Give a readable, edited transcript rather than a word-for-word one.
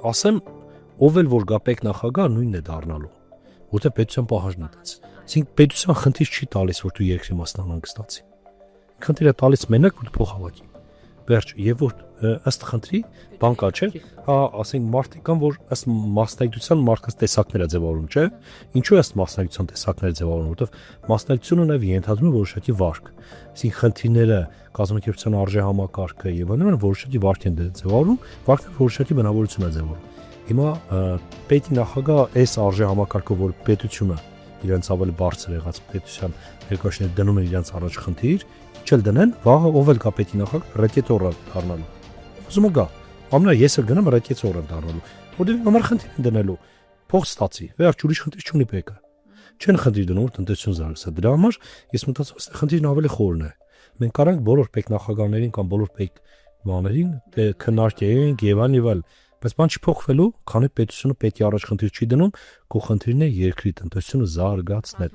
Ասեմ, ով էլ որ գա պետնախագահ նույնն է դառնալու, որտեղ պետության պահանջն է դից։ Այսինքն պետության խնդիր չի տալիս, որ դու երկրի մասնահանգստացի։ Խնդիրը տալիս մենակ որ փող հավաքի։ Վերջ, եւ որ ըստ խնդրի բանկա չէ, հա, ասենք մարդիկ կան, որ ըստ մասնագիտության մարդկանց տեսակներ է ձևավորում, չէ՞։ Ինչու է ըստ մասնագիտության տեսակներ ձևավորում, որովհետեւ մասնագիտությունը նաեւ ենթադրում է որոշակի վարկ։ Այսինքն խնդիրները, կազմակերպության արժեհամակարգը եւ այլն որոշակի վարկ են ձևավորում, վարկը որոշակի բնավորություն է ձևավորում։ Հիմա պետի նախագահ այս արժեհամակարգը, որ պետությունը իրենց ավելի բարձր եղած պետության ներկայացնել դնում են իրենց առաջ խնդիր, ինչ էլ դնեն, վաղը ով էլ կա պետի նախագահ ռակետոր դառնալու։ Ուզում գա, ամենա ես էլ գնամ ռակետոր դառնալու։ Որտեղ համար խնդիր են դնելու, փող ստացի, վերջ ուրիշ խնդիր չունի պետը։ Չեն խնդիր դնում տնտեսություն զարգացա։ Դրա համար ես մտածում եմ, խնդիրն ավելի խորն է։ Մենք կարանք բոլոր պետնախագահներին կամ բոլոր պետ բաներին քննարկենք եւ այլ, բայց բան չի փոխվելու, քանի պետությունը պետի առաջ խնդիր չի դնում, քո խնդիրն է երկրի տնտեսությունը զարգացնել։